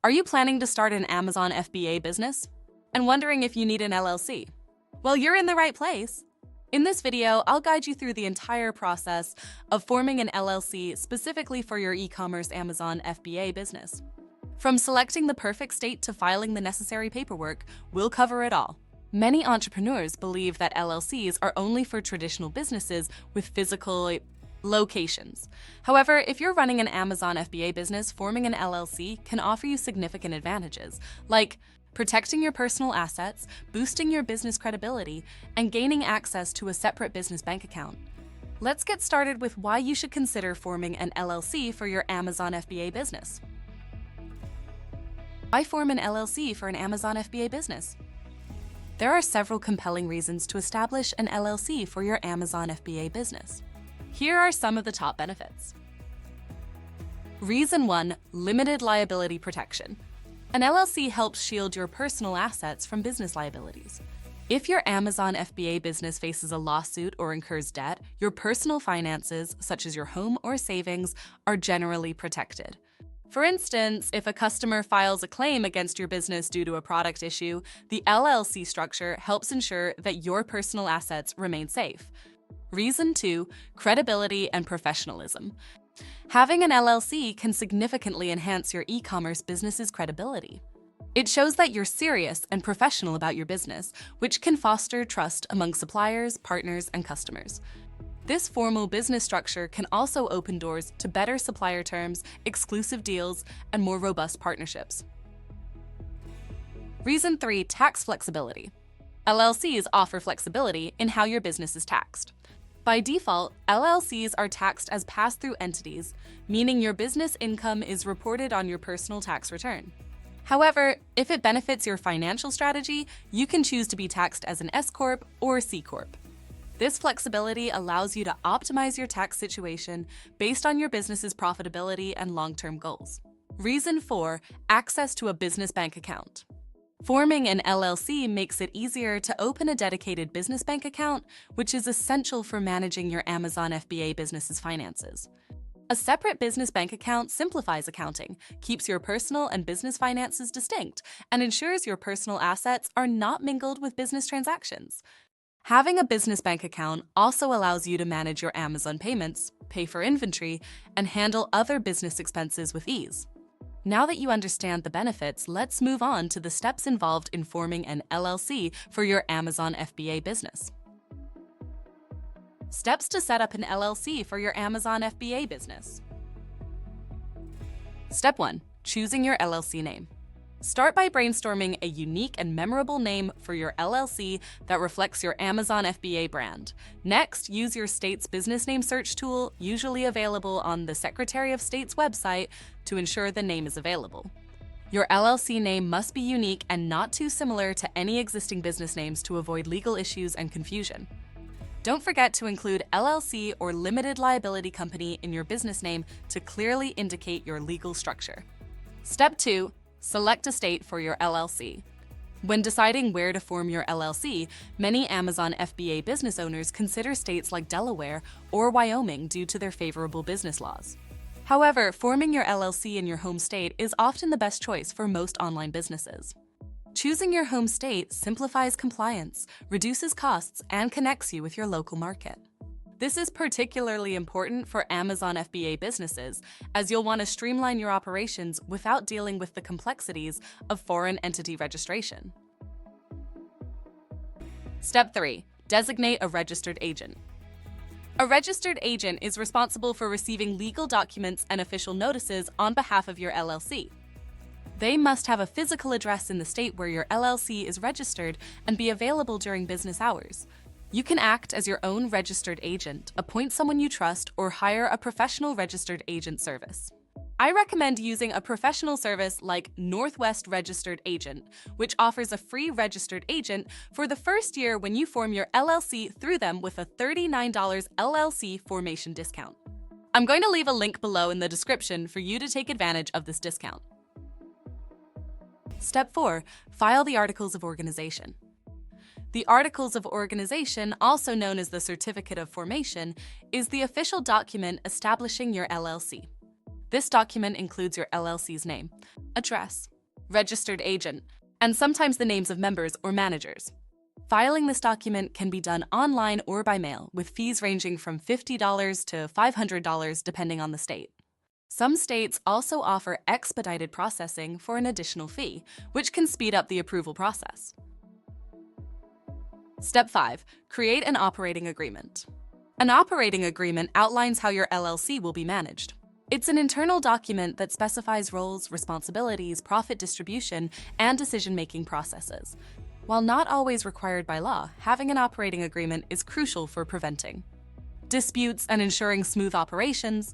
Are you planning to start an Amazon FBA business and wondering if you need an LLC? Well, you're in the right place. In this video, I'll guide you through the entire process of forming an LLC specifically for your e-commerce Amazon FBA business. From selecting the perfect state to filing the necessary paperwork, we'll cover it all. Many entrepreneurs believe that LLCs are only for traditional businesses with physical locations. However, if you're running an Amazon FBA business, forming an LLC can offer you significant advantages, like protecting your personal assets, boosting your business credibility, and gaining access to a separate business bank account. Let's get started with why you should consider forming an LLC for your Amazon FBA business. Why form an LLC for an Amazon FBA business? There are several compelling reasons to establish an LLC for your Amazon FBA business. Here are some of the top benefits. Reason 1. Limited liability protection. An LLC helps shield your personal assets from business liabilities. If your Amazon FBA business faces a lawsuit or incurs debt, your personal finances, such as your home or savings, are generally protected. For instance, if a customer files a claim against your business due to a product issue, the LLC structure helps ensure that your personal assets remain safe. Reason 2. Credibility and professionalism. Having an LLC can significantly enhance your e-commerce business's credibility. It shows that you're serious and professional about your business, which can foster trust among suppliers, partners, and customers. This formal business structure can also open doors to better supplier terms, exclusive deals, and more robust partnerships. Reason 3. Tax flexibility. LLCs offer flexibility in how your business is taxed. By default, LLCs are taxed as pass-through entities, meaning your business income is reported on your personal tax return. However, if it benefits your financial strategy, you can choose to be taxed as an S-Corp or C-Corp. This flexibility allows you to optimize your tax situation based on your business's profitability and long-term goals. Reason 4. Access to a business bank account. Forming an LLC makes it easier to open a dedicated business bank account, which is essential for managing your Amazon FBA business's finances. A separate business bank account simplifies accounting, keeps your personal and business finances distinct, and ensures your personal assets are not mingled with business transactions. Having a business bank account also allows you to manage your Amazon payments, pay for inventory, and handle other business expenses with ease. Now that you understand the benefits, let's move on to the steps involved in forming an LLC for your Amazon FBA business. Steps to set up an LLC for your Amazon FBA business. Step 1. Choosing your LLC name. Start by brainstorming a unique and memorable name for your LLC that reflects your Amazon FBA brand. Next, use your state's business name search tool, usually available on the Secretary of State's website, to ensure the name is available. Your LLC name must be unique and not too similar to any existing business names to avoid legal issues and confusion. Don't forget to include LLC or limited liability company in your business name to clearly indicate your legal structure. Step 2. Select a state for your LLC. When deciding where to form your LLC, many Amazon FBA business owners consider states like Delaware or Wyoming due to their favorable business laws. However, forming your LLC in your home state is often the best choice for most online businesses. Choosing your home state simplifies compliance, reduces costs, and connects you with your local market. This is particularly important for Amazon FBA businesses, as you'll want to streamline your operations without dealing with the complexities of foreign entity registration. Step 3. Designate a registered agent. A registered agent is responsible for receiving legal documents and official notices on behalf of your LLC. They must have a physical address in the state where your LLC is registered and be available during business hours. You can act as your own registered agent, appoint someone you trust, or hire a professional registered agent service. I recommend using a professional service like Northwest Registered Agent, which offers a free registered agent for the first year when you form your LLC through them with a $39 LLC formation discount. I'm going to leave a link below in the description for you to take advantage of this discount. Step 4. File the Articles of Organization. The Articles of Organization, also known as the Certificate of Formation, is the official document establishing your LLC. This document includes your LLC's name, address, registered agent, and sometimes the names of members or managers. Filing this document can be done online or by mail, with fees ranging from $50 to $500 depending on the state. Some states also offer expedited processing for an additional fee, which can speed up the approval process. Step 5. Create an operating agreement. An operating agreement outlines how your LLC will be managed. It's an internal document that specifies roles, responsibilities, profit distribution, and decision-making processes. While not always required by law, having an operating agreement is crucial for preventing disputes and ensuring smooth operations.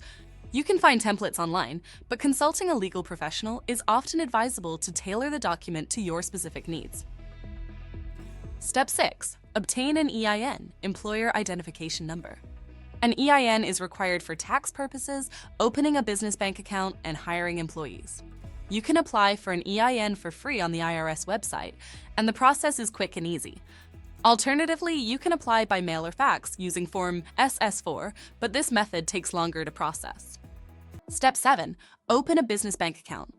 You can find templates online, but consulting a legal professional is often advisable to tailor the document to your specific needs. Step 6. Obtain an EIN, Employer Identification Number. An EIN is required for tax purposes, opening a business bank account, and hiring employees. You can apply for an EIN for free on the IRS website, and the process is quick and easy. Alternatively, you can apply by mail or fax using Form SS4, but this method takes longer to process. Step 7. Open a business bank account.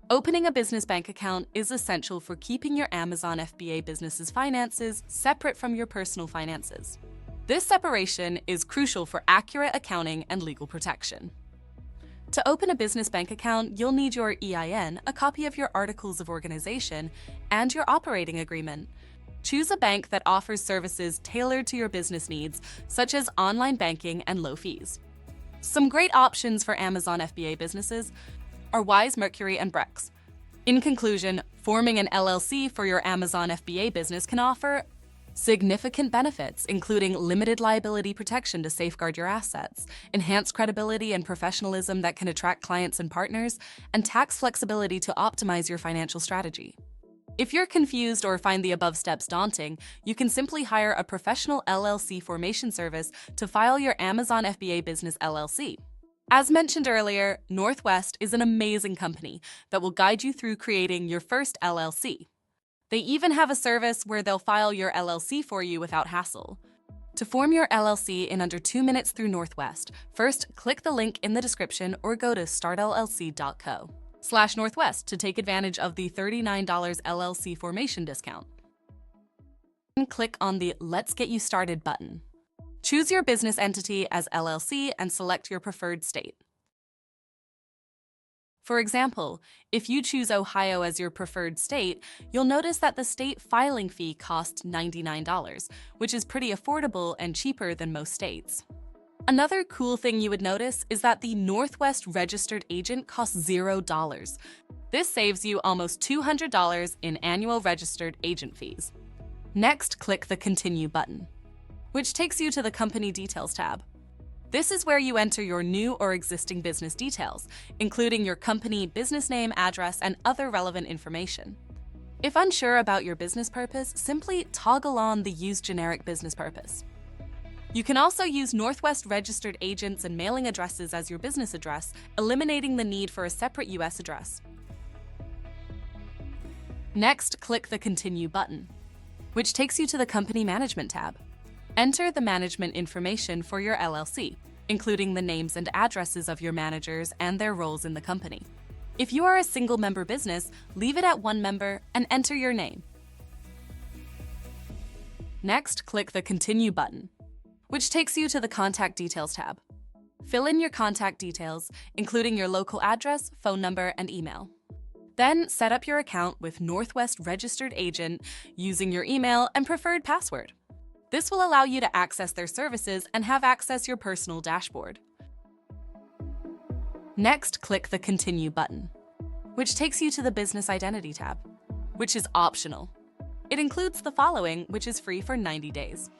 Opening a business bank account is essential for keeping your Amazon FBA business's finances separate from your personal finances. This separation is crucial for accurate accounting and legal protection. To open a business bank account, you'll need your EIN, a copy of your articles of organization, and your operating agreement. Choose a bank that offers services tailored to your business needs, such as online banking and low fees. Some great options for Amazon FBA businesses are Wise, Mercury, and Brex. In conclusion, forming an LLC for your Amazon FBA business can offer significant benefits, including limited liability protection to safeguard your assets, enhanced credibility and professionalism that can attract clients and partners, and tax flexibility to optimize your financial strategy. If you're confused or find the above steps daunting, you can simply hire a professional LLC formation service to file your Amazon FBA business LLC. As mentioned earlier, Northwest is an amazing company that will guide you through creating your first LLC. They even have a service where they'll file your LLC for you without hassle. To form your LLC in under 2 minutes through Northwest, first click the link in the description or go to startllc.co/Northwest to take advantage of the $39 LLC formation discount. Then click on the Let's Get You Started button. Choose your business entity as LLC and select your preferred state. For example, if you choose Ohio as your preferred state, you'll notice that the state filing fee costs $99, which is pretty affordable and cheaper than most states. Another cool thing you would notice is that the Northwest registered agent costs $0. This saves you almost $200 in annual registered agent fees. Next, click the Continue button, which takes you to the Company Details tab. This is where you enter your new or existing business details, including your company, business name, address, and other relevant information. If unsure about your business purpose, simply toggle on the Use Generic Business Purpose. You can also use Northwest registered agents and mailing addresses as your business address, eliminating the need for a separate U.S. address. Next, click the Continue button, which takes you to the Company Management tab. Enter the management information for your LLC, including the names and addresses of your managers and their roles in the company. If you are a single-member business, leave it at 1 member and enter your name. Next, click the Continue button, which takes you to the Contact Details tab. Fill in your contact details, including your local address, phone number, and email. Then set up your account with Northwest Registered Agent using your email and preferred password. This will allow you to access their services and have access your personal dashboard. Next, click the Continue button, which takes you to the Business Identity tab, which is optional. It includes the following, which is free for 90 days.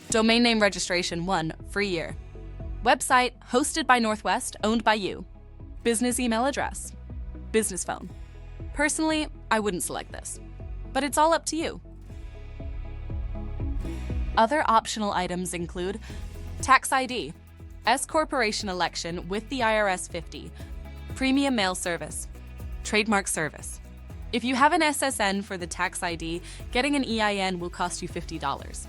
Domain name registration 1, free year. Website, hosted by Northwest, owned by you. Business email address. Business phone. Personally, I wouldn't select this, but it's all up to you. Other optional items include Tax ID, S-Corporation election with the IRS 50, Premium Mail Service, Trademark Service. If you have an SSN for the Tax ID, getting an EIN will cost you $50.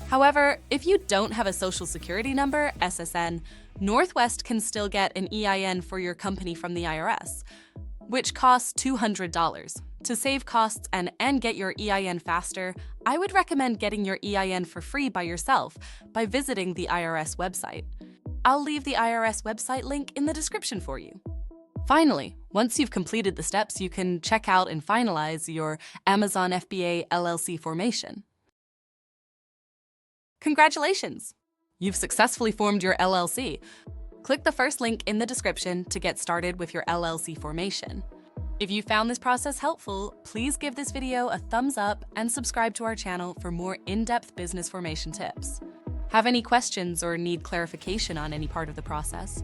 However, if you don't have a Social Security number, SSN, Northwest can still get an EIN for your company from the IRS. which costs $200. To save costs and get your EIN faster, I would recommend getting your EIN for free by yourself by visiting the IRS website. I'll leave the IRS website link in the description for you. Finally, once you've completed the steps, you can check out and finalize your Amazon FBA LLC formation. Congratulations! You've successfully formed your LLC. Click the first link in the description to get started with your LLC formation. If you found this process helpful, please give this video a thumbs up and subscribe to our channel for more in-depth business formation tips. Have any questions or need clarification on any part of the process?